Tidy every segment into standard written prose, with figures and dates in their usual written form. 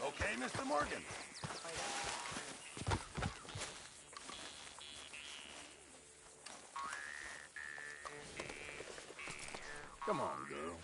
Okay, Mr. Morgan. Come on, girl.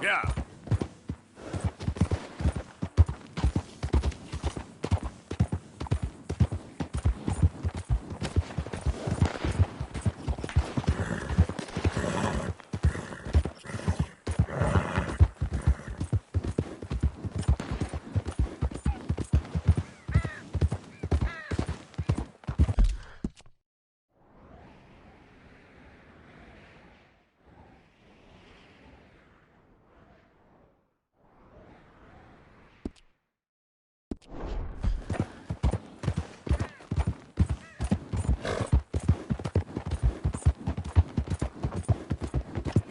Yeah.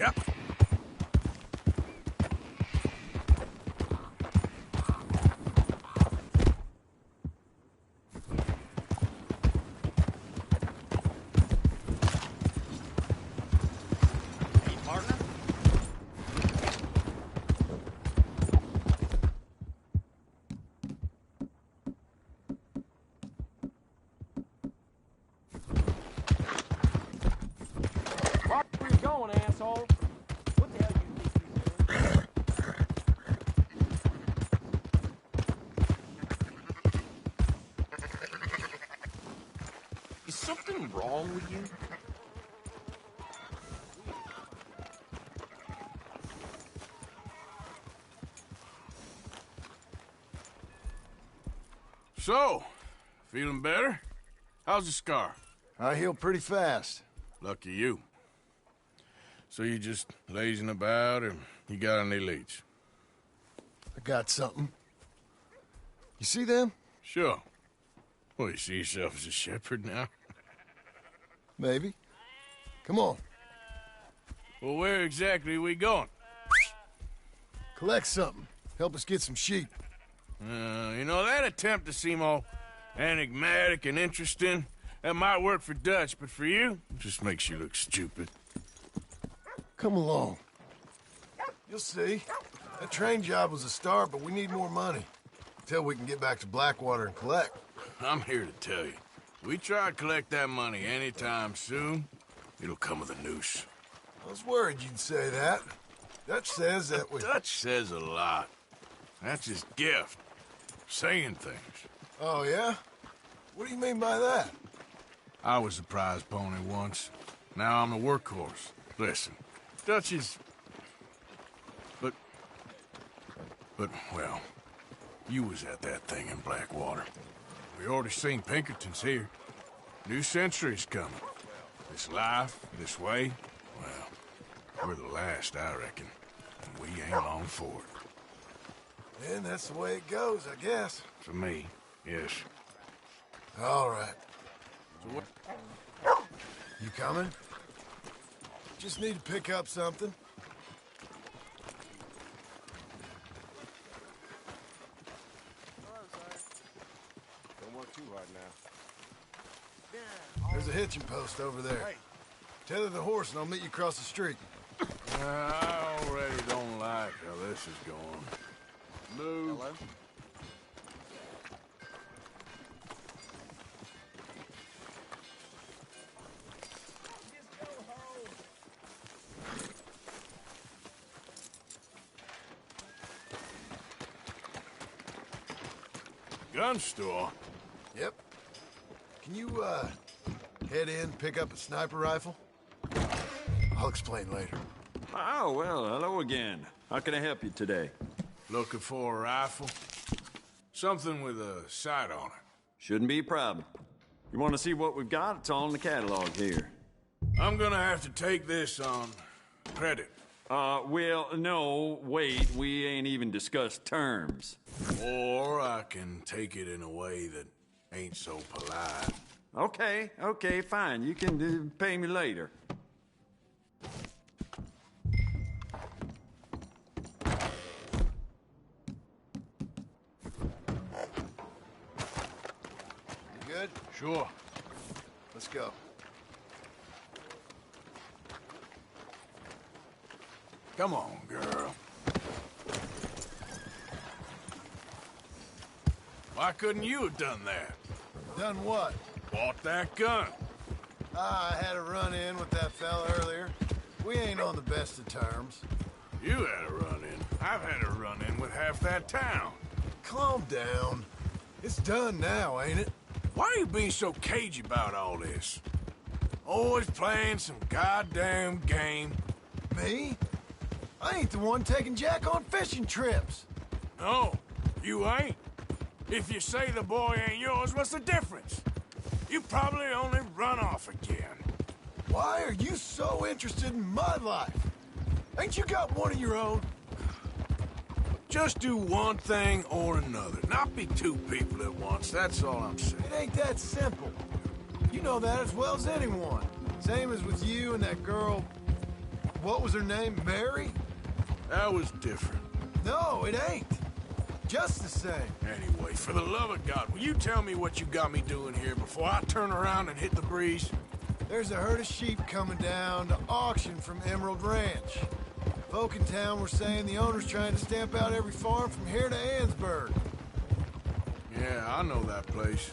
Yep. Hey, partner? Where you going, asshole? What the hell you think you're doing? Is something wrong with you? So, feeling better? How's the scar? I heal pretty fast. Lucky you. So you just lazing about, or you got any leads? I got something. You see them? Sure. Well, you see yourself as a shepherd now? Maybe. Come on. Well, where exactly are we going? Collect something. Help us get some sheep. You know, that attempt to seem all enigmatic and interesting, that might work for Dutch, but for you, it just makes you look stupid. Come along. You'll see. That train job was a start, but we need more money. Until we can get back to Blackwater and collect. I'm here to tell you, we try to collect that money anytime soon, it'll come with a noose. I was worried you'd say that. Dutch says that we... Dutch says a lot. That's his gift. Saying things. Oh, yeah? What do you mean by that? I was a prize pony once. Now I'm a workhorse. Listen, Dutch is... But, well, you was at that thing in Blackwater. We already seen Pinkertons here. New century's coming. This life, this way, well, we're the last, I reckon. And we ain't long for it. And that's the way it goes, I guess. For me, yes. All right. So what? You coming? Just need to pick up something. Don't work too hard now. There's a hitching post over there. Hey. Tether the horse and I'll meet you across the street. I already don't like how this is going. Move. Hello? Gun store? Yep. Can you, head in, pick up a sniper rifle? I'll explain later. Oh, well, hello again. How can I help you today? Looking for a rifle? Something with a sight on it. Shouldn't be a problem. You want to see what we've got? It's all in the catalog here. I'm gonna have to take this on credit. Well, no, wait, we ain't even discussed terms. Or I can take it in a way that ain't so polite. Okay, fine. You can pay me later. You good? Sure. Let's go. Come on, girl. Why couldn't you have done that? Done what? Bought that gun. I had a run-in with that fella earlier. We ain't on the best of terms. You had a run-in. I've had a run-in with half that town. Calm down. It's done now, ain't it? Why are you being so cagey about all this? Always playing some goddamn game. Me? I ain't the one taking Jack on fishing trips. No, you ain't. If you say the boy ain't yours, what's the difference? You probably only run off again. Why are you so interested in my life? Ain't you got one of your own? Just do one thing or another. Not be two people at once, that's all I'm saying. It ain't that simple. You know that as well as anyone. Same as with you and that girl... What was her name? Mary? That was different. No, it ain't. Just the same. Anyway, for the love of God, will you tell me what you got me doing here before I turn around and hit the breeze? There's a herd of sheep coming down to auction from Emerald Ranch. Folk in town were saying the owner's trying to stamp out every farm from here to Ansburg. Yeah, I know that place.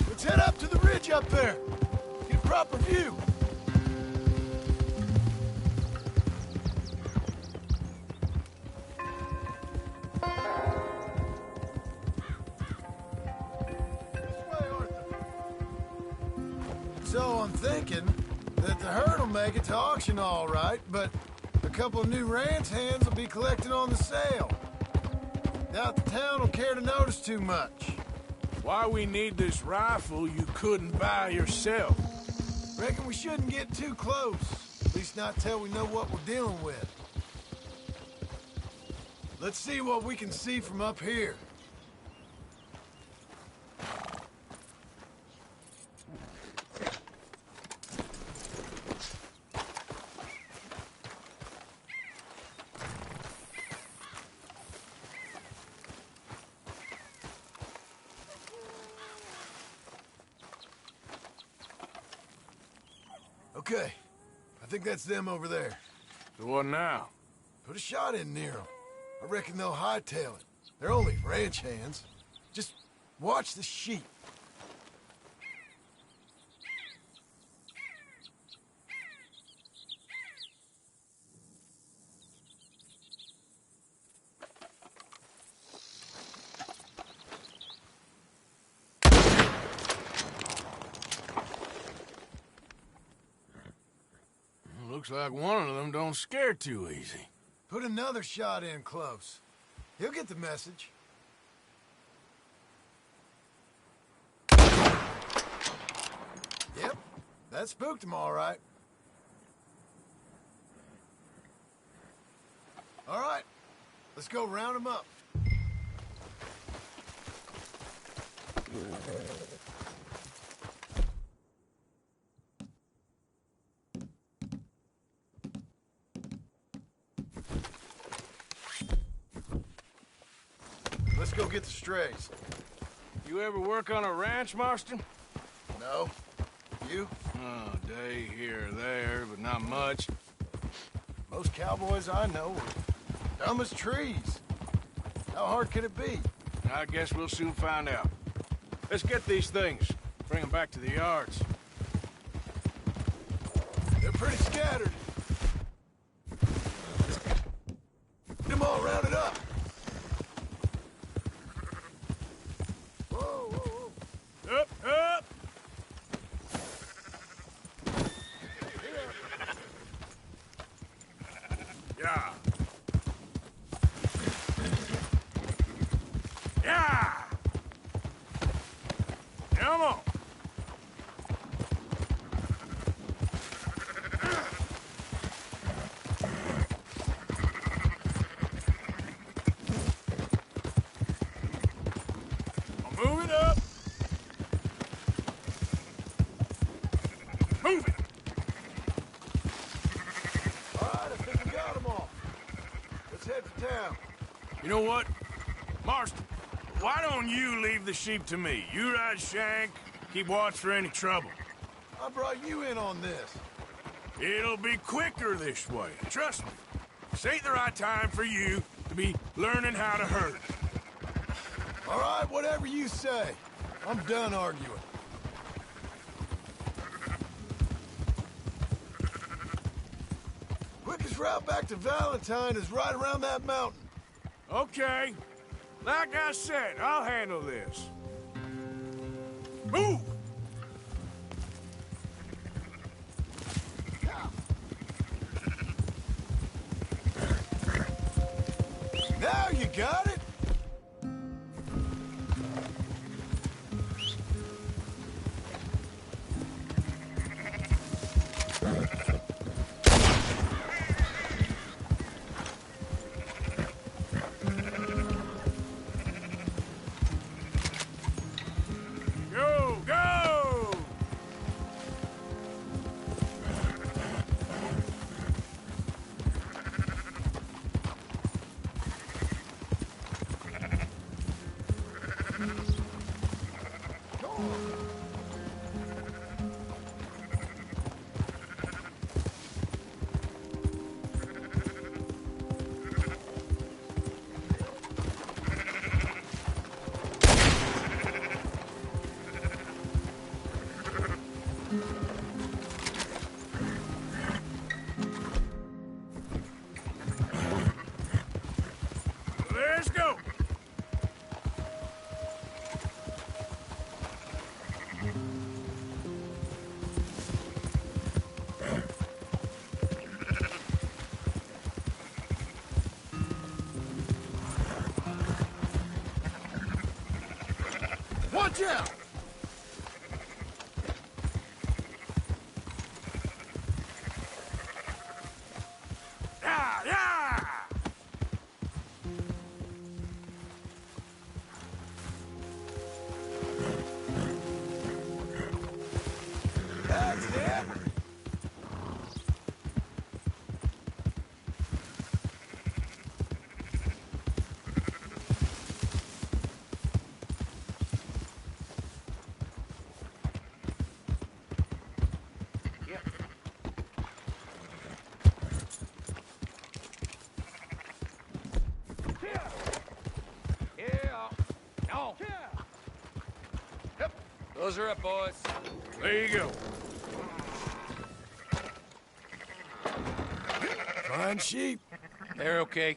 Let's head up to the ridge up there. Get a proper view. So I'm thinking that the herd will make it to auction all right, but a couple of new ranch hands will be collected on the sale. Doubt the town will care to notice too much. Why we need this rifle you couldn't buy yourself? Reckon we shouldn't get too close. At least not till we know what we're dealing with. Let's see what we can see from up here. Okay, I think that's them over there. So what now? Put a shot in near them. I reckon they'll hightail it. They're only ranch hands. Just watch the sheep. Looks like one of them don't scare too easy. Put another shot in close. He'll get the message. Yep, that spooked him all right. All right, let's go round him up. Let's go get the strays. You ever work on a ranch, Marston? No? You? Oh, day here or there, but not much. Most cowboys I know are dumb as trees. How hard can it be? I guess we'll soon find out. Let's get these things. Bring them back to the yards. They're pretty scattered. Get them all rounded up. Whoa, whoa, whoa. Up, up! Yeah. Yeah! Come on! Move it up! Move it! All right, I think we got them all. Let's head for town. You know what? Marston, why don't you leave the sheep to me? You ride Shank, keep watch for any trouble. I brought you in on this. It'll be quicker this way. Trust me. This ain't the right time for you to be learning how to herd. All right, whatever you say. I'm done arguing. Quickest route back to Valentine is right around that mountain. Okay. Like I said, I'll handle this. Move! Now you got it. Go, go! Let's go! Watch out! Yeah, yeah! That's it. Those are up, boys. There you go. Fine sheep. They're okay.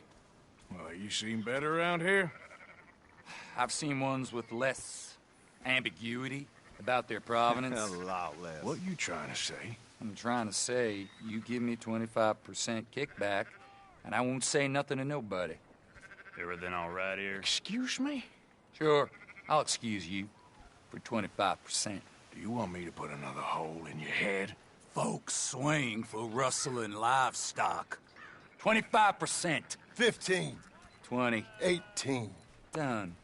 Well, you seen better around here? I've seen ones with less ambiguity about their provenance. What you trying to say? I'm trying to say, you give me 25% kickback, and I won't say nothing to nobody. Everything all right here? Excuse me? Sure, I'll excuse you for 25%. Do you want me to put another hole in your head? Folks swing for rustling livestock. 25%. 15. 20. 18. Done.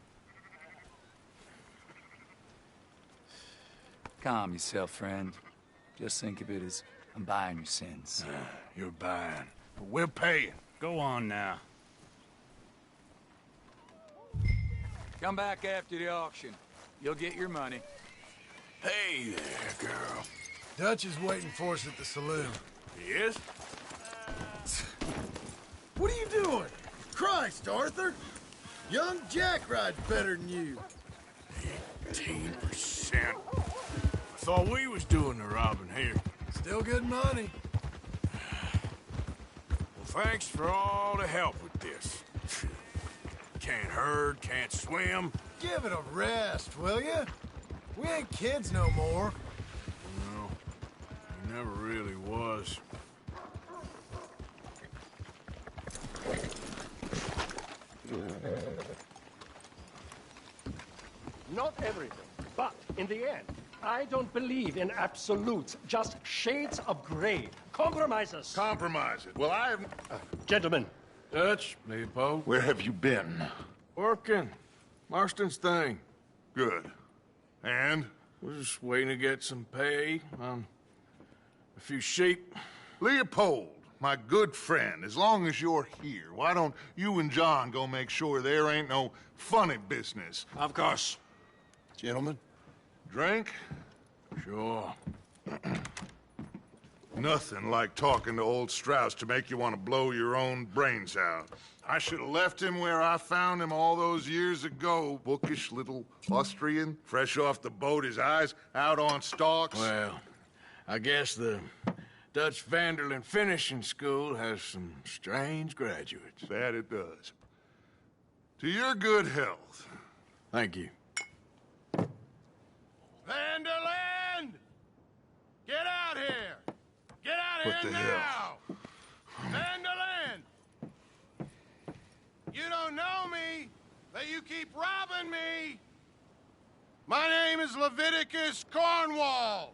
Calm yourself, friend. Just think of it as I'm buying your sins. You're buying, but we're paying. Go on now. Come back after the auction. You'll get your money. Hey there, girl. Dutch is waiting for us at the saloon. Yes? What are you doing? Christ, Arthur! Young Jack rides better than you. 18%. I thought we was doing the robbing here. Still good money. Well, thanks for all the help with this. Can't herd, can't swim. Give it a rest, will you? We ain't kids no more. No, he never really was. Not everything, but in the end, I don't believe in absolutes, just shades of gray. Compromises. Compromise it. Well, I have... Gentlemen, Dutch, Leopold. Where have you been? Working. Marston's thing. Good. And? We're just waiting to get some pay on a few sheep. Leopold, my good friend, as long as you're here, why don't you and John go make sure there ain't no funny business? Of course. Gentlemen. Drink? Sure. Nothing like talking to old Strauss to make you want to blow your own brains out. I should have left him where I found him all those years ago. Bookish little Austrian, fresh off the boat, his eyes out on stalks. Well, I guess the Dutch Vanderlyn Finishing School has some strange graduates. That it does. To your good health. Thank you. Vanderland! Get out here! Get out What here the now! hell? Vanderland! You don't know me, but you keep robbing me! My name is Leviticus Cornwall.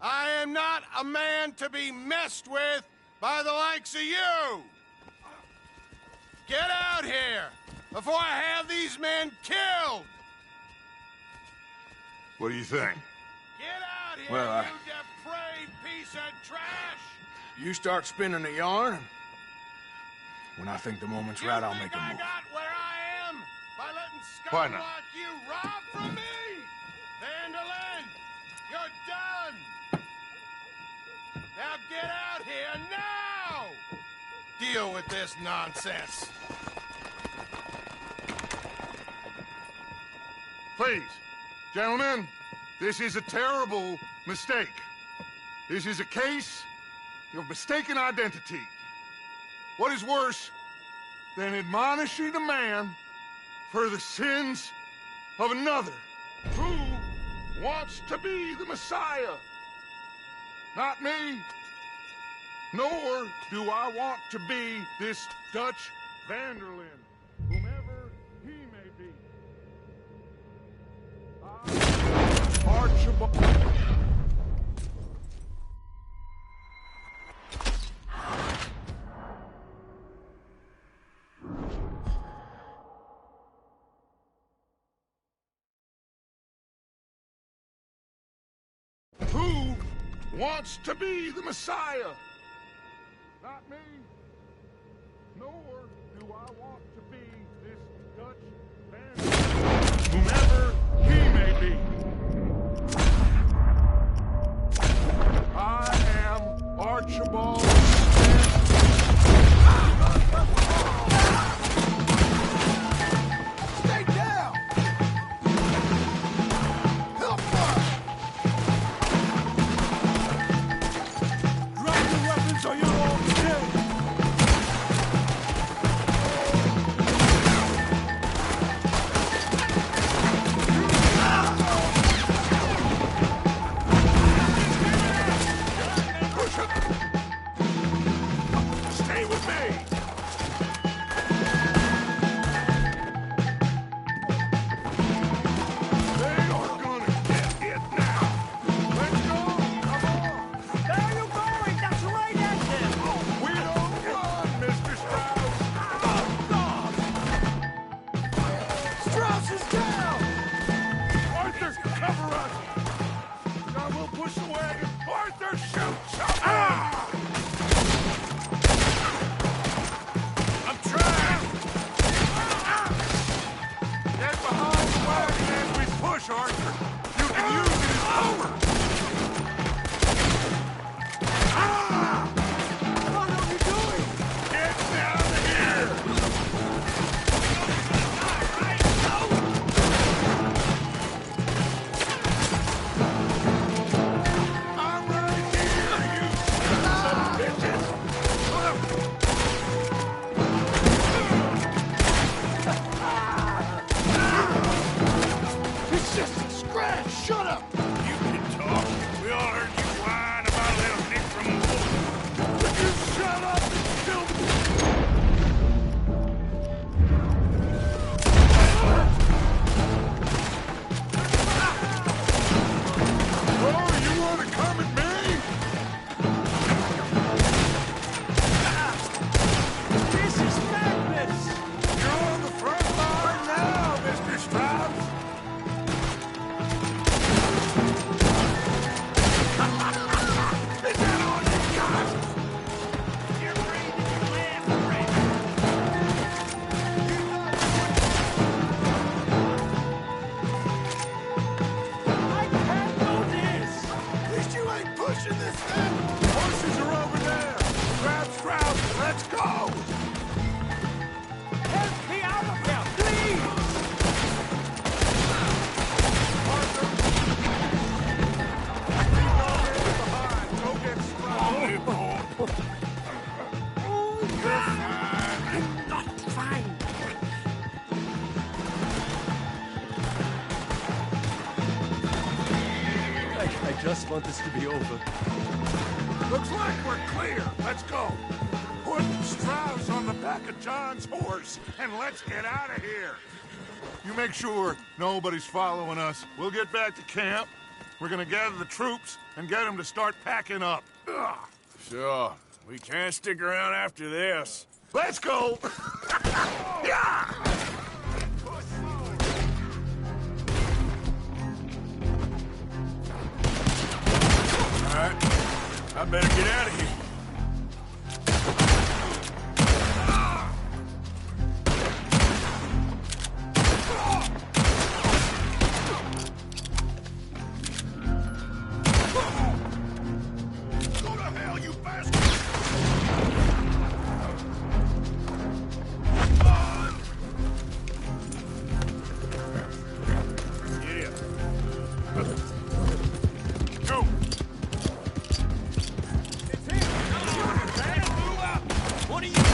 I am not a man to be messed with by the likes of you! Get out here before I have these men killed! What do you think? Get out here, Well, you depraved piece of trash! You start spinning the yarn, and when I think the moment's right, I'll make a I move. got where I am by letting Why scum not? like you rob from me? Vanderlyn, you're done! Now get out here now! Deal with this nonsense. Please, gentlemen, this is a terrible mistake. This is a case of mistaken identity. What is worse than admonishing a man for the sins of another who wants to be the Messiah? Not me, nor do I want to be this Dutch Vanderlyn, whomever he may be. Archibald. Who wants to be the Messiah? Not me, nor do I want to be this Dutch Vanderlyn, whomever he may be. I am Archibald. Stay down! Help us! drop your weapons or you're all dead! charger. You can use it as cover. What are you doing? Get out of here! I'm right here, you son of bitches! It's just a scratch. Shut up. You can talk. We all heard you whine about a little nick from the wolf. Would you shut up and still... Oh, you want to come at me? This is madness. You're on the front line now, Mr. Strauss. Is that all you got? You're breathing your last breath. I can't do this. At least you ain't pushing this thing. Horses are over there. Grab Strauss. Let's go. Help me out of here, please. Go get Strauss. I'm not fine. I just want this to be over. Looks like we're clear. Let's go. Put Strauss on the back of John's horse, and let's get out of here. You make sure nobody's following us. We'll get back to camp. We're gonna gather the troops and get them to start packing up. Ugh. Sure. We can't stick around after this. Let's go. Yeah. All right. I better get out of here. Go to hell, you bastard! Yeah. Go. What are you doing?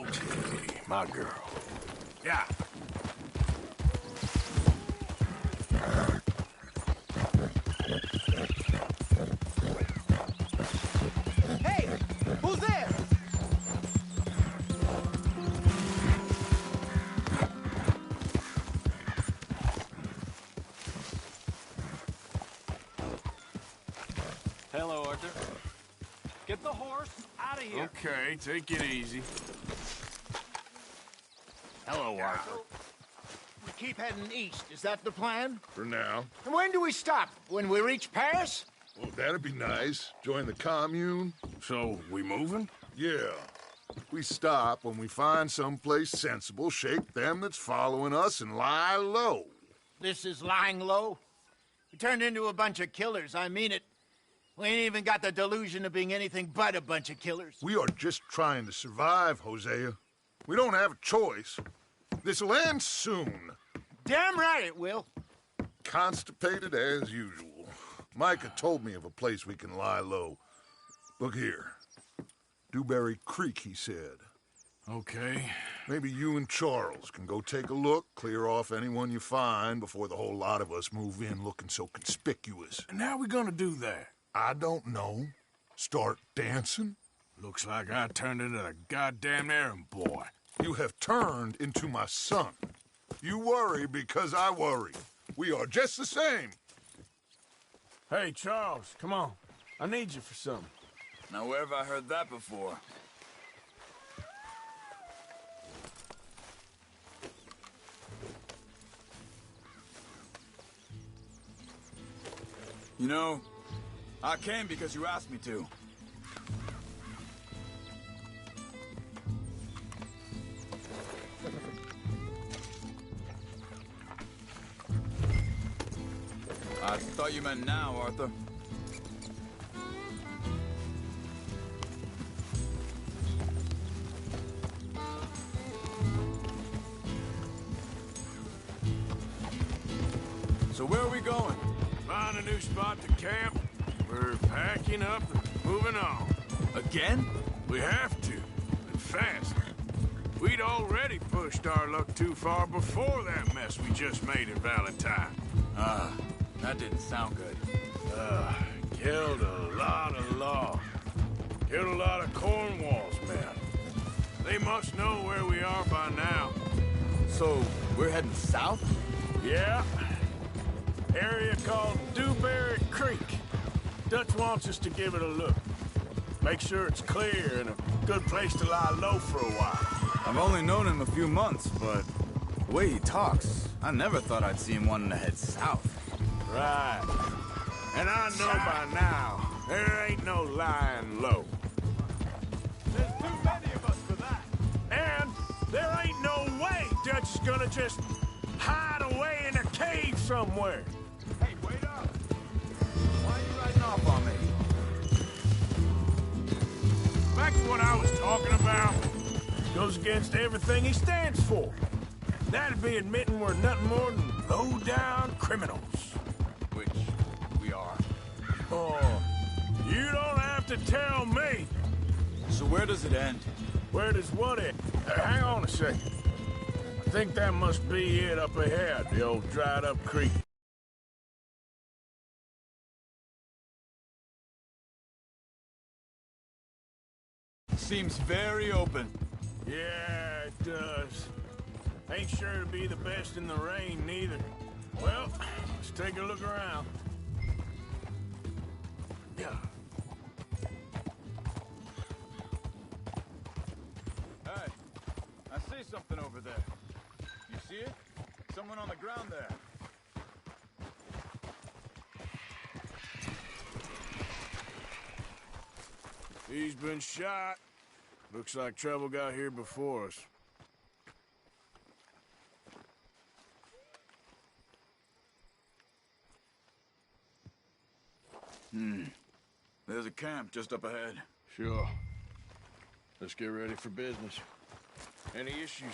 Okay, my girl. Yeah. Hey! Who's there? Hello, Arthur. Get the horse out of here. Okay, take it easy. Hello, Arthur. We keep heading east. Is that the plan? For now. And when do we stop? When we reach Paris? Well, that'd be nice. Join the commune. So, we moving? Yeah. We stop when we find someplace sensible, shake them that's following us, and lie low. This is lying low? We turned into a bunch of killers. I mean it. We ain't even got the delusion of being anything but a bunch of killers. We are just trying to survive, Hosea. We don't have a choice. This'll end soon. Damn right it will. Constipated as usual. Micah told me of a place we can lie low. Look here. Dewberry Creek, he said. Okay. Maybe you and Charles can go take a look, clear off anyone you find before the whole lot of us move in looking so conspicuous. And how we gonna do that? I don't know. Start dancing? Looks like I turned into the goddamn errand boy. You have turned into my son. You worry because I worry. We are just the same. Hey, Charles, come on. I need you for something. Now, where have I heard that before? You know, I came because you asked me to. I thought you meant now, Arthur. So where are we going? Find a new spot to camp. We're packing up and moving on. Again? We have to, and fast. We'd already pushed our luck too far before that mess we just made in Valentine. That didn't sound good. Killed a lot of law. Killed a lot of Cornwall's men. They must know where we are by now. So, we're heading south? Yeah. Area called Dewberry Creek. Dutch wants us to give it a look. Make sure it's clear and a good place to lie low for a while. I've only known him a few months, but the way he talks, I never thought I'd see him wanting to head south. Right. And I know by now, there ain't no lying low. There's too many of us for that. And there ain't no way Dutch is gonna just hide away in a cave somewhere. Hey, wait up. Why are you riding off on me? Back to what I was talking about. Goes against everything he stands for. That'd be admitting we're nothing more than low-down criminals. Which we are. Oh, you don't have to tell me. So where does it end? Where does what end? Hang on a second. I think that must be it up ahead, the old dried-up creek. Seems very open. Yeah, it does. Ain't sure to be the best in the rain, neither. Well, let's take a look around. Yeah. Hey, I see something over there. You see it? Someone on the ground there. He's been shot. Looks like trouble got here before us. There's a camp just up ahead. Sure. Let's get ready for business. Any issues?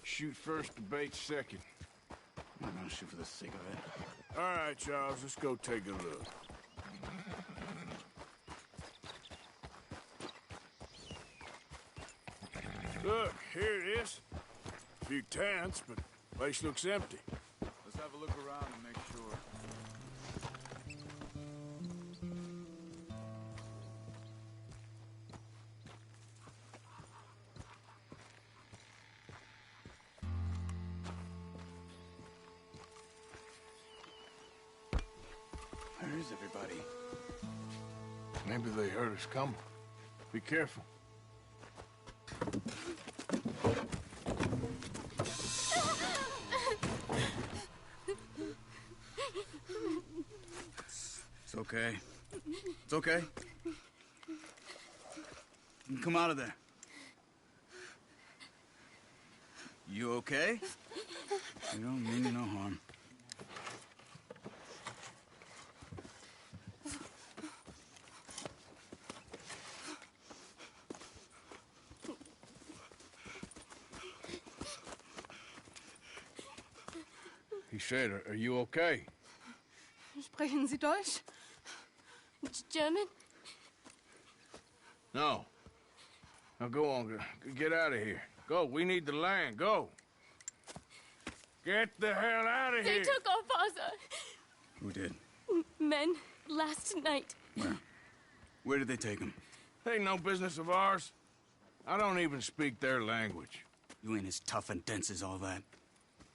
Shoot first, debate second. I'm not gonna shoot for the sake of it. All right, Charles, let's go take a look. Look, here it is. A few tents, but the place looks empty. Let's have a look around and make sure. Where is everybody? Maybe they heard us coming. Be careful. It's okay. It's okay. You can come out of there. You okay? You don't mean you no harm. He said, are you okay? Sprechen Sie Deutsch? German? No. Now go on, get out of here. Go, we need the land, go. Get the hell out of They here. took our father. Who did? Men, last night. Where? Where did they take him? Ain't no business of ours. I don't even speak their language. You ain't as tough and dense as all that.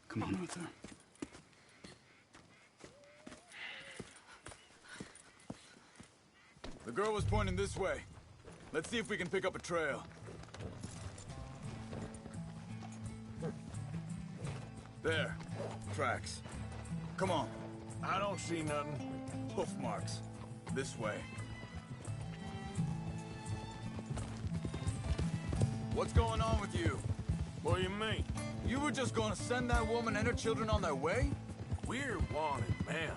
Come on, Arthur. The girl was pointing this way. Let's see if we can pick up a trail. There. Tracks. Come on. I don't see nothing. Hoof marks. This way. What's going on with you? What do you mean? You were just gonna send that woman and her children on their way? We're wanted, man.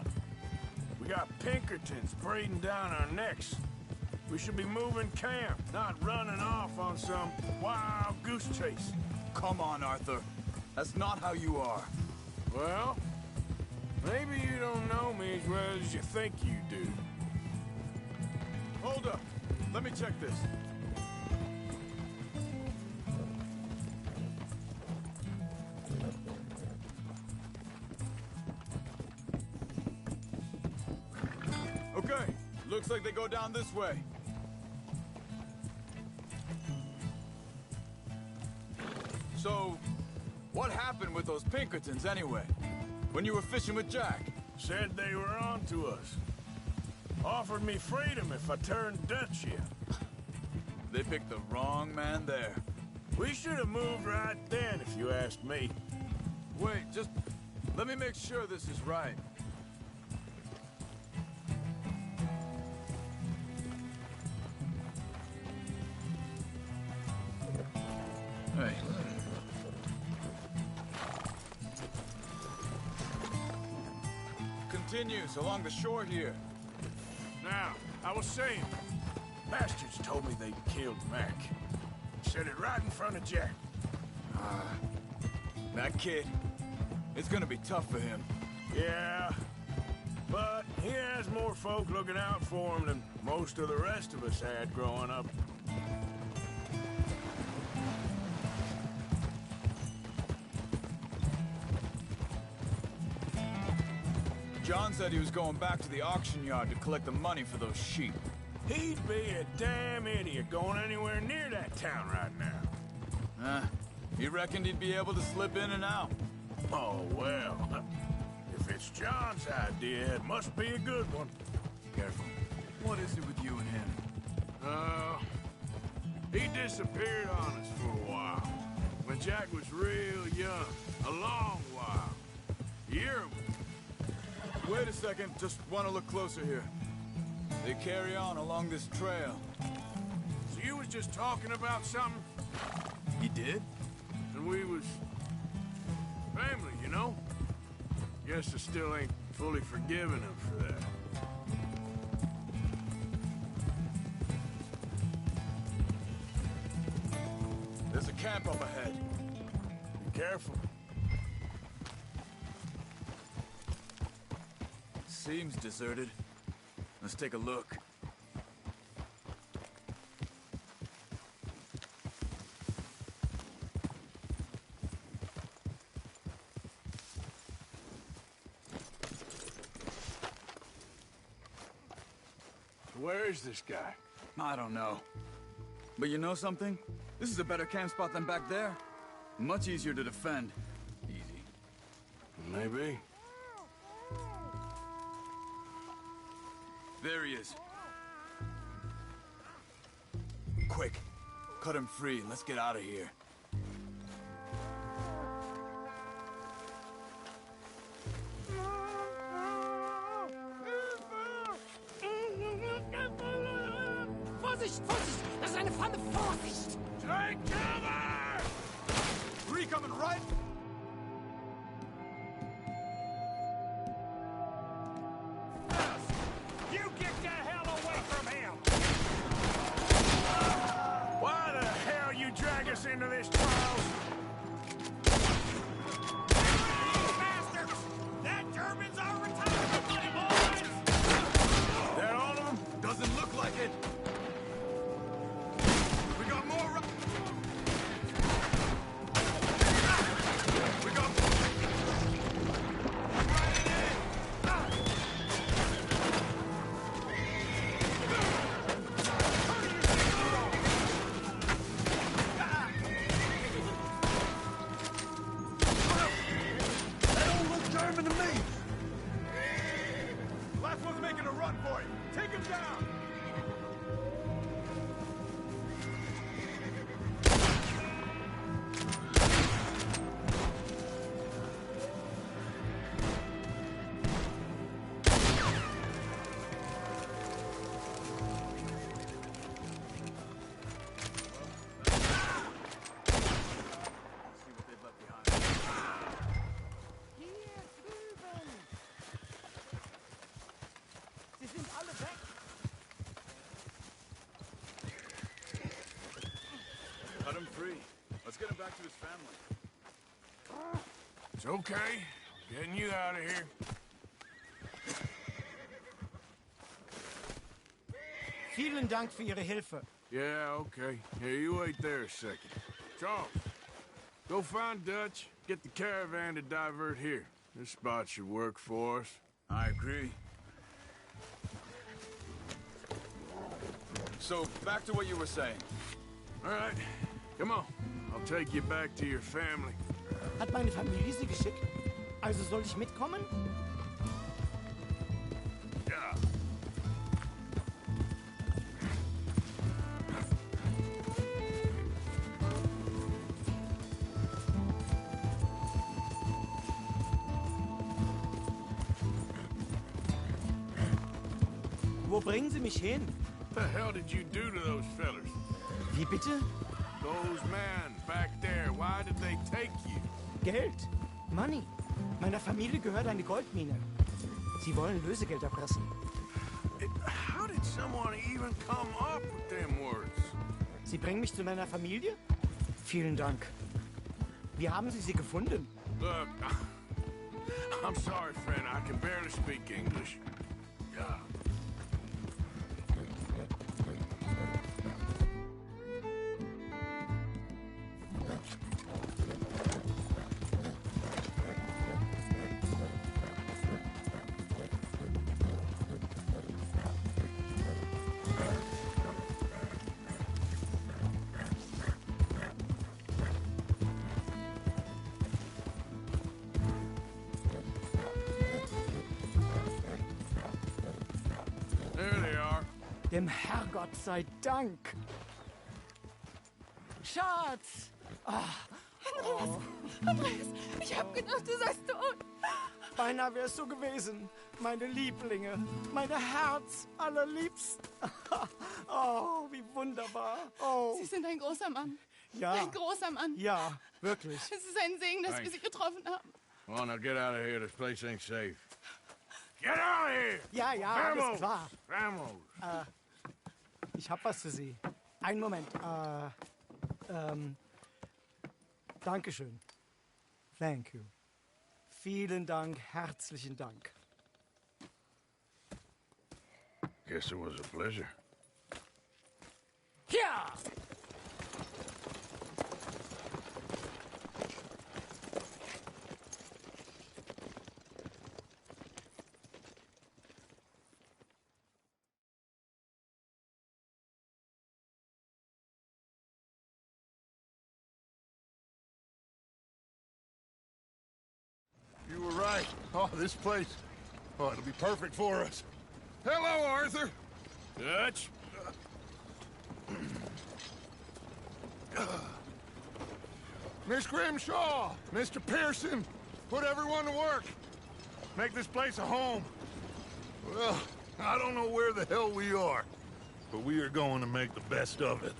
We got Pinkertons breathing down our necks. We should be moving camp, not running off on some wild goose chase. Come on, Arthur. That's not how you are. Well, maybe you don't know me as well as you think you do. Hold up. Let me check this. Okay. Looks like they go down this way. So, what happened with those Pinkertons anyway? When you were fishing with Jack? Said they were on to us. Offered me freedom if I turned Dutch yet. They picked the wrong man there. We should have moved right then, if you asked me. Wait, just let me make sure this is right. Hey. Continues along the shore here. Now, I was saying, bastards told me they'd killed Mac. Said it right in front of Jack. That kid, it's gonna be tough for him. Yeah, but he has more folk looking out for him than most of the rest of us had growing up. John said he was going back to the auction yard to collect the money for those sheep. He'd be a damn idiot going anywhere near that town right now. He reckoned he'd be able to slip in and out. Oh, well. If it's John's idea, it must be a good one. Careful. What is it with you and him? He disappeared on us for a while. When Jack was real young. A long while. Year. Wait a second, just want to look closer here. They carry on along this trail. So you was just talking about something? He did? And we was... family, you know? Guess I still ain't fully forgiven him for that. There's a camp up ahead. Be careful. Seems deserted. Let's take a look. Where is this guy? I don't know. But you know something? This is a better camp spot than back there. Much easier to defend. Easy. Maybe. There he is. Quick. Cut him free and let's get out of here. Vorsicht, Vorsicht! Das ist eine Falle! Vorsicht! Take cover! Three coming right. You get the hell away from him! Why the hell you drag us into this, Charles? Bastards! That German's our retirement money, boys! That all of them? Doesn't look like it. We got more. We got. That don't look German to me. Last one's making a run for it. Take him down. See what they've left behind. Hier drüben! Sie sind alle weg! Cut him free. Let's get him back to his family. It's okay. Getting you out of here. Vielen Dank für Ihre Hilfe. Yeah, okay. Here, you wait there a second. Charles, go find Dutch. Get the caravan to divert here. This spot should work for us. I agree. So, back to what you were saying. All right, come on. I'll take you back to your family. Hat meine Familie Sie geschickt? Also soll ich mitkommen? Yeah. Wo bringen Sie mich hin? What the hell did you do to those fellers? Wie bitte? Those men back there, why did they take you? Geld. Money. Meiner Familie gehört eine Goldmine. Sie wollen Lösegeld erpressen. How did someone even come up with them words? Sie bringen mich zu meiner Familie? Vielen Dank. Wie haben Sie sie gefunden? Look, I'm sorry, friend. I can barely speak English. Yeah. There they are. Dem Herrgott sei Dank. Schatz! Andreas, ich hab gedacht, du seist tot. Beinahe wär's so gewesen. Meine Lieblinge, meine Herz allerliebsten. Oh, wie wunderbar. Oh, Sie sind ein großer Mann. ja. Ein großer Mann. Ja, wirklich. Es ist ein Segen, dass wir Thanks. Sie getroffen haben. Come on, now get out of here. This place ain't safe. Get out of here! Ja, ja, alles klar. Vamos! Ich hab was für Sie. Einen Moment. Dankeschön. Thank you. Vielen Dank, herzlichen Dank. Guess it was a pleasure. Ja! This place, oh, it'll be perfect for us. Hello, Arthur. Dutch? Miss Grimshaw, Mr. Pearson, put everyone to work. Make this place a home. Well, I don't know where the hell we are, but we are going to make the best of it.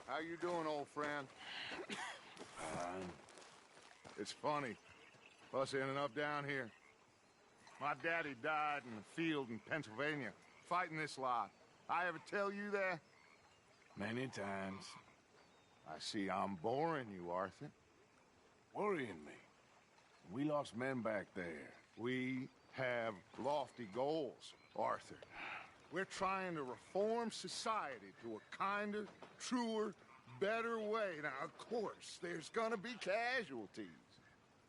How you doing, old friend? It's funny, us ending up down here. My daddy died in the field in Pennsylvania, fighting this lot. I ever tell you that? Many times. I see I'm boring you, Arthur. Worrying me. We lost men back there. We have lofty goals, Arthur. We're trying to reform society to a kinder, truer, better way. Now, of course, there's gonna be casualties.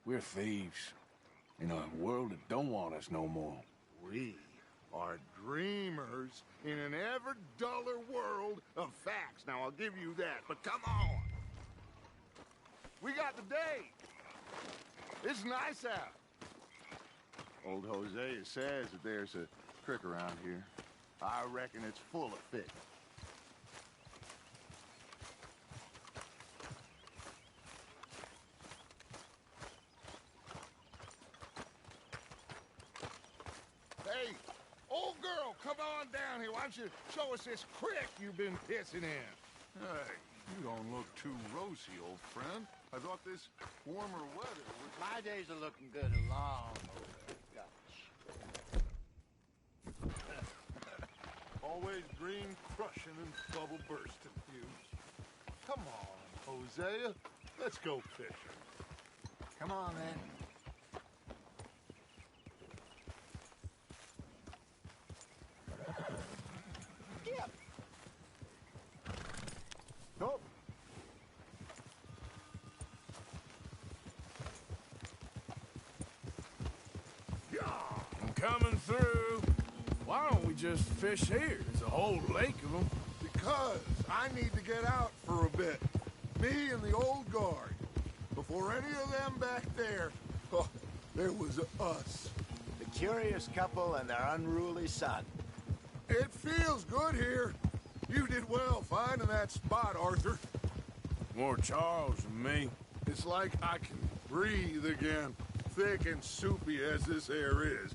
We're thieves. In a world that don't want us no more. We are dreamers in an ever duller world of facts. Now, I'll give you that, but come on. We got the day. It's nice out. Old Hosea says that there's a creek around here. I reckon it's full of fish. Hey, old girl, come on down here. Why don't you show us this creek you've been pissing in? Hey, you don't look too rosy, old friend. I thought this warmer weather was... My days are looking good along over. Always green crushing and bubble bursting, you. Come on, Hosea. Let's go fishing. Come on, then. Yep. Go. I'm coming through. Why don't we just fish here? There's a whole lake of them. Because I need to get out for a bit. Me and the old guard. Before any of them back there, oh, there was us. The curious couple and their unruly son. It feels good here. You did well finding that spot, Arthur. More Charles than me. It's like I can breathe again, thick and soupy as this air is.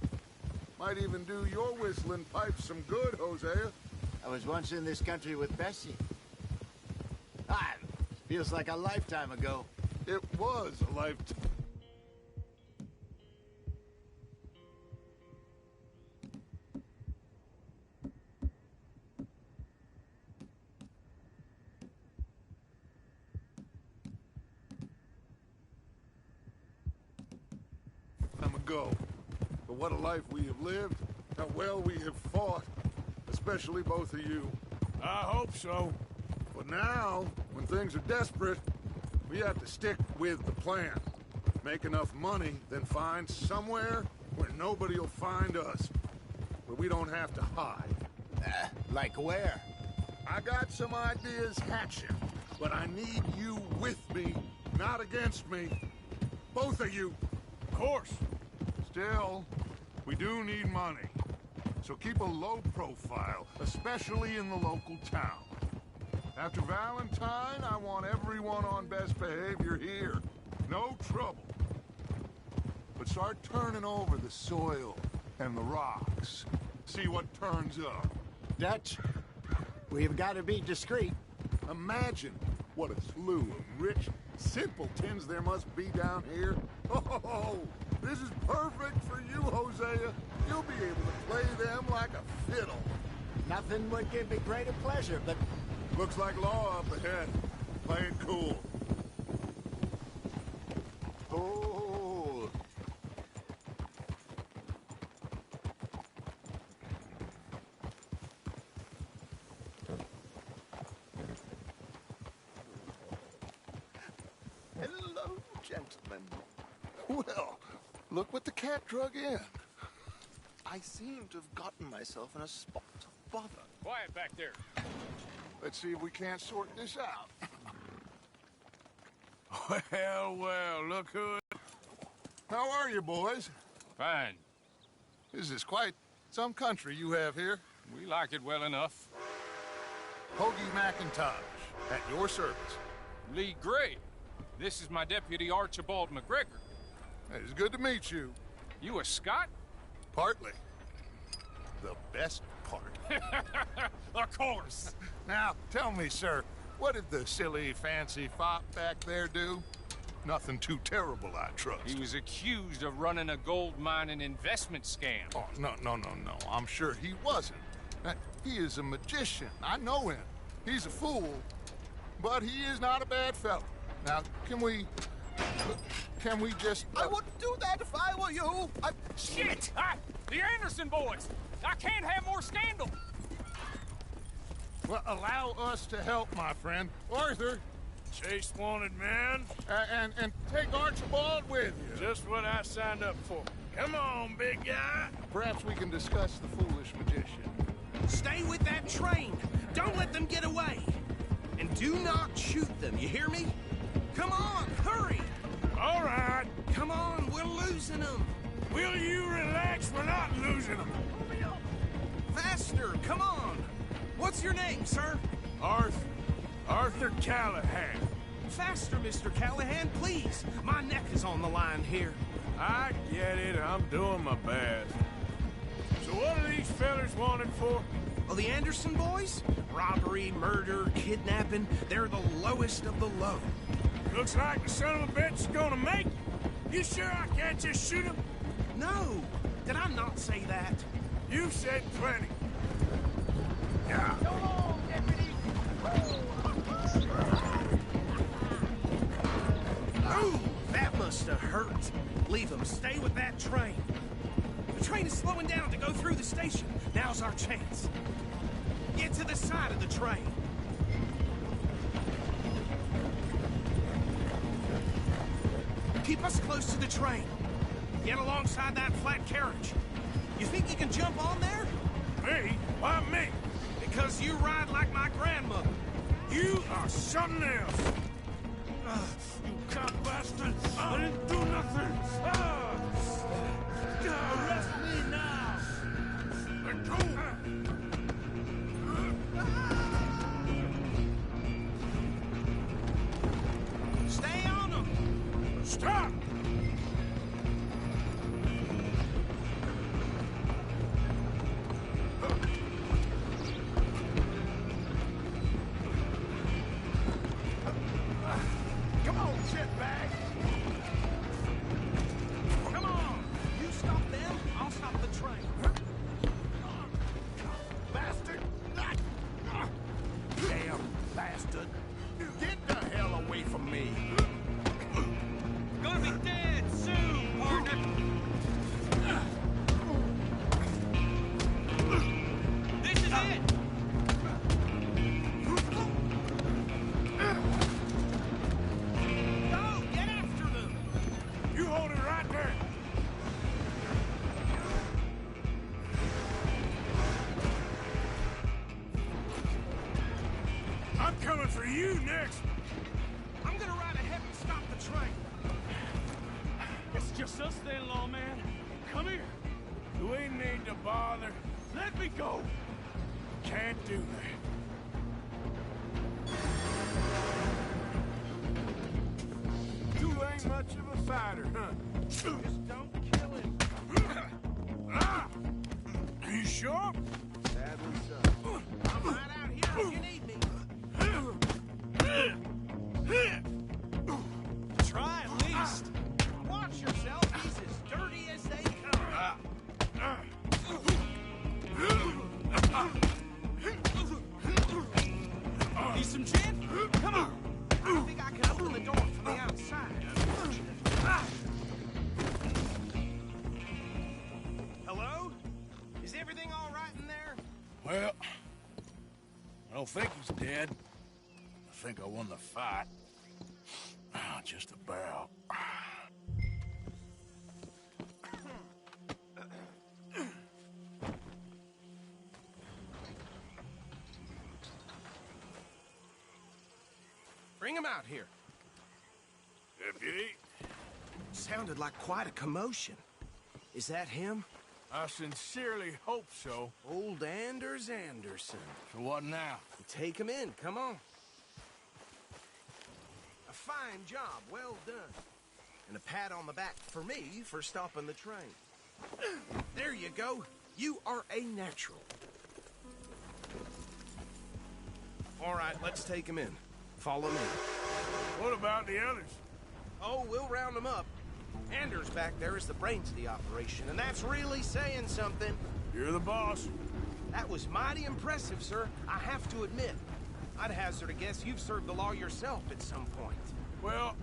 Might even do your whistling pipes some good, Hosea. I was once in this country with Bessie. Ah, feels like a lifetime ago. It was a lifetime. Ago. But what a life we have lived, how well we have fought, especially both of you. I hope so. But now, when things are desperate, we have to stick with the plan. Make enough money, then find somewhere where nobody will find us. Where we don't have to hide. Like where? I got some ideas hatching, but I need you with me, not against me. Both of you. Of course. Still, we do need money. So keep a low profile, especially in the local town. After Valentine, I want everyone on best behavior here. No trouble. But start turning over the soil and the rocks. See what turns up. Dutch, we've got to be discreet. Imagine What a slew of rich simpletons there must be down here. Oh, this is perfect for you, Hosea. You'll be able to play them like a fiddle. Nothing would give me greater pleasure, but Looks like law up ahead. Play it cool. Oh. Hello, gentlemen. Well, look what the cat drug in. I seem to have gotten myself in a spot of bother. Quiet back there. Let's see if we can't sort this out. Well, look who... How are you, boys? Fine. This is quite some country you have here. We like it well enough. Hoagie McIntosh, at your service. Lee Gray. This is my deputy, Archibald McGregor. It's good to meet you. You a Scot? Partly. The best part. Of course. Now, tell me, sir, what did the silly, fancy fop back there do? Nothing too terrible, I trust. He was accused of running a gold mining investment scam. Oh, no. I'm sure he wasn't. He is a magician. I know him. He's a fool, but he is not a bad fellow. Now, can we just... I wouldn't do that if I were you. Shit! The Anderson boys! I can't have more scandal! Well, allow us to help, my friend. Arthur, Chase wanted man. and take Archibald with you. Just what I signed up for. Come on, big guy. Perhaps we can discuss the foolish magician. Stay with that train. Don't let them get away. And do not shoot them, you hear me? Come on, hurry! All right. Come on, we're losing them. Will you relax? We're not losing them. Faster, come on. What's your name, sir? Arthur Callahan. Faster, Mr. Callahan, please. My neck is on the line here. I get it. I'm doing my best. So what are these fellers wanted for? Oh, the Anderson boys? Robbery, murder, kidnapping. They're the lowest of the low. Looks like the son of a bitch is gonna make it. You sure I can't just shoot him? No. Did I not say that? You said plenty. Yeah. Ooh, that must have hurt. Leave them. Stay with that train. The train is slowing down to go through the station. Now's our chance. Get to the side of the train. Keep us close to the train. Get alongside that flat carriage. You think you can jump on there? Me? Why me? Because you ride like my grandmother. You are something else. You cock bastard! I didn't do nothing! Arrest me now! Let go! Stay on them! Stop! Come on, shitbag! Come on! You stop them, I'll stop the train. Bastard! Damn bastard! Get the hell away from me! Gonna be dead soon, partner! This is it! Go! Get after them! You hold it right there! I'm coming for you next! I'm gonna ride ahead and stop the train. It's just us then, lawman. Come here. Do we need to bother? Let me go. Can't do that. You ain't much of a fighter, huh? Just don't kill him. You sure? I'm right out here if you need me. think he's dead. I think I won the fight. Just about. Bring him out here. Deputy? Sounded like quite a commotion. Is that him? I sincerely hope so. Old Anders Anderson. So what now? Take him in, come on. A fine job, well done. And a pat on the back for me for stopping the train. There you go. You are a natural. All right, let's take him in. Follow me. What about the others? Oh, we'll round them up. Anders back there is the brains of the operation, and that's really saying something. You're the boss. That was mighty impressive, sir. I have to admit. I'd hazard a guess you've served the law yourself at some point. Well,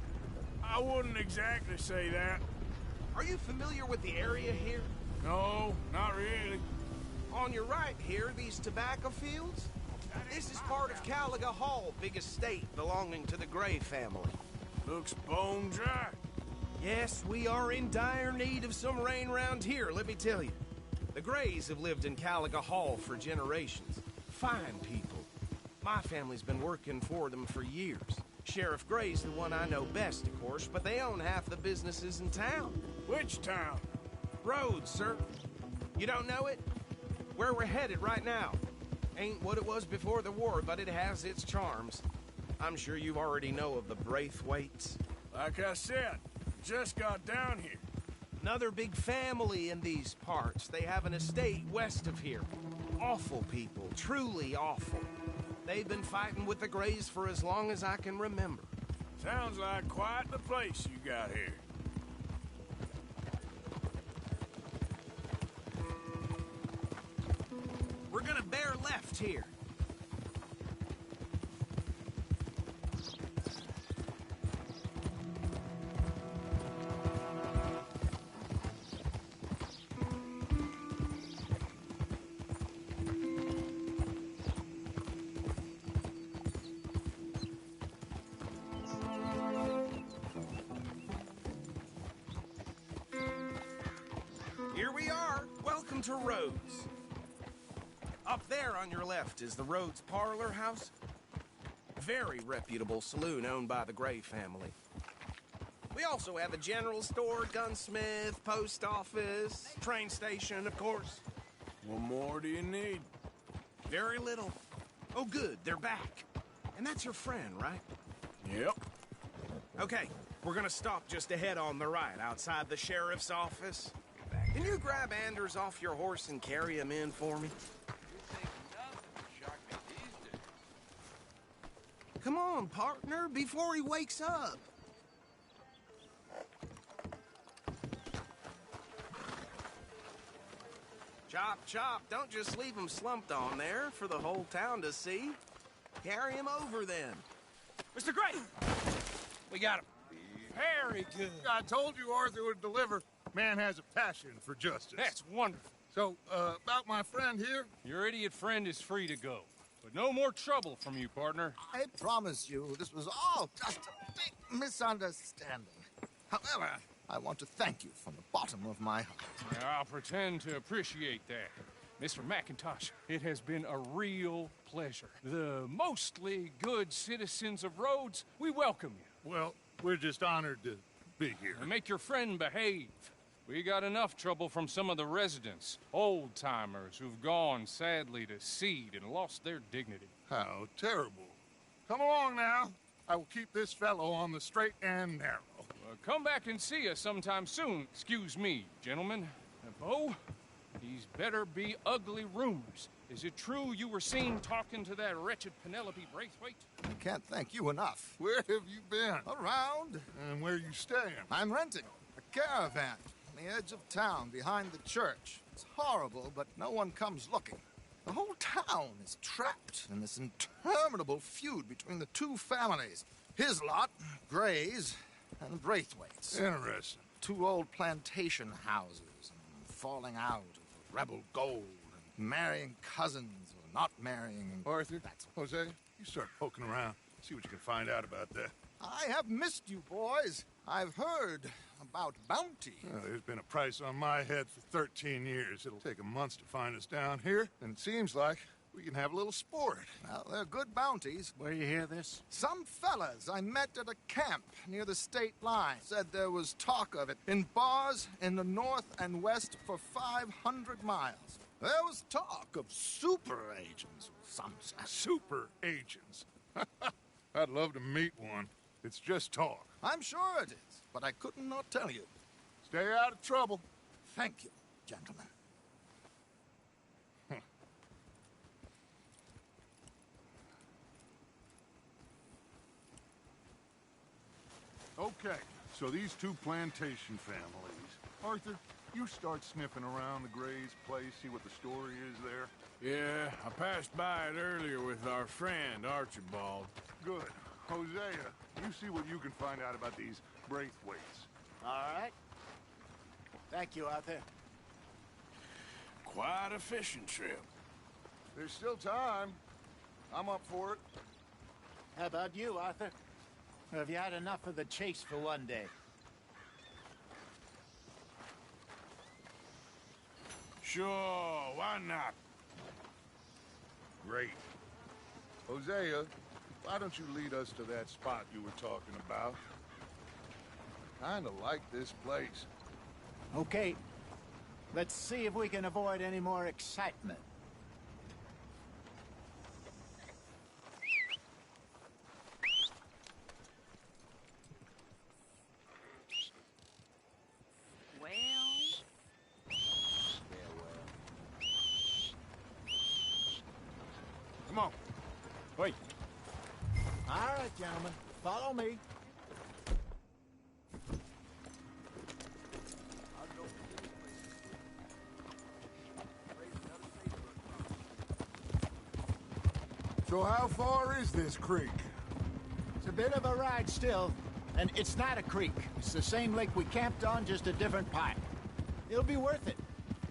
I wouldn't exactly say that. Are you familiar with the area here? No, not really. On your right here, these tobacco fields? This is part of Caliga Hall, big estate belonging to the Gray family. Looks bone dry. Yes, we are in dire need of some rain round here, let me tell you. The Grays have lived in Caliga Hall for generations. Fine people. My family's been working for them for years. Sheriff Gray's the one I know best, of course, but they own half the businesses in town. Which town? Rhodes, sir. You don't know it? Where we're headed right now. Ain't what it was before the war, but it has its charms. I'm sure you already know of the Braithwaites. Like I said, just got down here. Another big family in these parts. They have an estate west of here. Awful people, truly awful. They've been fighting with the Grays for as long as I can remember. Sounds like quite the place you got here. We're gonna bear left here. Here we are. Welcome to Rhodes. Up there on your left is the Rhodes Parlor House. Very reputable saloon owned by the Gray family. We also have a general store, gunsmith, post office, train station, of course. What more do you need? Very little. Oh, good, they're back. And that's your friend, right? Yep. Okay, we're gonna stop just ahead on the right, outside the sheriff's office. Can you grab Anders off your horse and carry him in for me? Come on, partner, before he wakes up. Chop, chop, don't just leave him slumped on there for the whole town to see. Carry him over then. Mr. Gray! We got him. Very good. I told you Arthur would deliver. Man has a passion for justice. That's wonderful. So, about my friend here? Your idiot friend is free to go. But no more trouble from you, partner. I promise you, this was all just a big misunderstanding. However, I want to thank you from the bottom of my heart. I'll pretend to appreciate that. Mr. McIntosh, it has been a real pleasure. The mostly good citizens of Rhodes, we welcome you. Well, we're just honored to be here. And make your friend behave. We got enough trouble from some of the residents, old-timers who've gone, sadly, to seed and lost their dignity. How terrible. Come along now. I will keep this fellow on the straight and narrow. Come back and see us sometime soon. Excuse me, gentlemen. Bo, these better be ugly rumors. Is it true you were seen talking to that wretched Penelope Braithwaite? I can't thank you enough. Where have you been? Around. And where you staying? I'm renting a caravan on the edge of town behind the church. It's horrible, but no one comes looking. The whole town is trapped in this interminable feud between the two families. His lot, Gray's, and Braithwaite's. Interesting. Two old plantation houses, and falling out of rebel gold, and marrying cousins, not marrying. Arthur, Jose, you start poking around. See what you can find out about that. I have missed you, boys. I've heard about bounty. Well, there's been a price on my head for 13 years. It'll take 'em months to find us down here, and it seems like we can have a little sport. Well, they're good bounties. Where you hear this? Some fellas I met at a camp near the state line said there was talk of it in bars in the north and west for 500 miles. There was talk of super agents of some sort. Super agents. I'd love to meet one. It's just talk. I'm sure it is, but I couldn't not tell you. Stay out of trouble. Thank you, gentlemen. Okay, so these two plantation families. Arthur, you start sniffing around the Gray's place, see what the story is there. Yeah, I passed by it earlier with our friend, Archibald. Good. Hosea, you see what you can find out about these Braithwaites. All right. Thank you, Arthur. Quite a fishing trip. There's still time. I'm up for it. How about you, Arthur? Or have you had enough of the chase for one day? Sure, why not? Great. Hosea, why don't you lead us to that spot you were talking about? I kinda like this place. Okay. Let's see if we can avoid any more excitement. Come on. Wait. All right, gentlemen. Follow me. So how far is this creek? It's a bit of a ride still, and it's not a creek. It's the same lake we camped on, just a different pipe. It'll be worth it.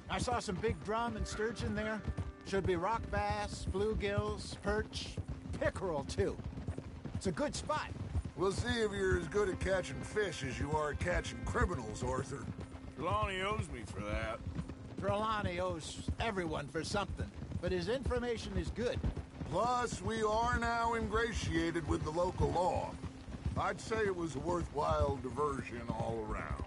I saw some big drum and sturgeon there. Should be rock bass, bluegills, perch, pickerel, too. It's a good spot. We'll see if you're as good at catching fish as you are at catching criminals, Arthur. Trelawney owes me for that. Trelawney owes everyone for something, but his information is good. Plus, we are now ingratiated with the local law. I'd say it was a worthwhile diversion all around.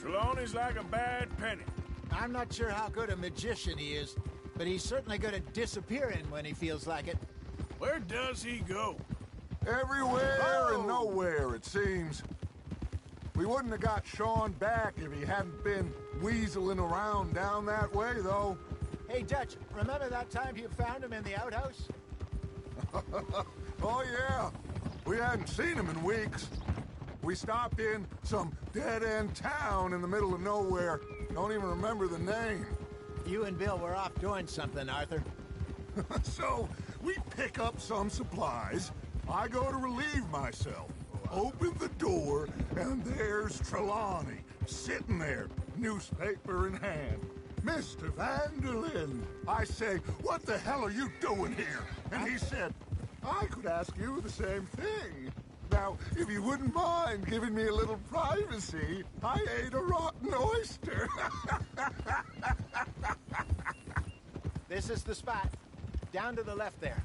Trelawney's like a bad penny. I'm not sure how good a magician he is, but he's certainly good at disappearing when he feels like it. Where does he go? Everywhere and nowhere, it seems. We wouldn't have got Sean back if he hadn't been weaseling around down that way, though. Hey, Dutch, remember that time you found him in the outhouse? Oh, yeah. We hadn't seen him in weeks. We stopped in some dead-end town in the middle of nowhere. Don't even remember the name. You and Bill were off doing something, Arthur. So, we pick up some supplies. I go to relieve myself. Open the door, and there's Trelawney, sitting there, newspaper in hand. Mr. Vanderlyn. I say, what the hell are you doing here? And he said, I could ask you the same thing. Now, if you wouldn't mind giving me a little privacy, I ate a rotten oyster. This is the spot. Down to the left there.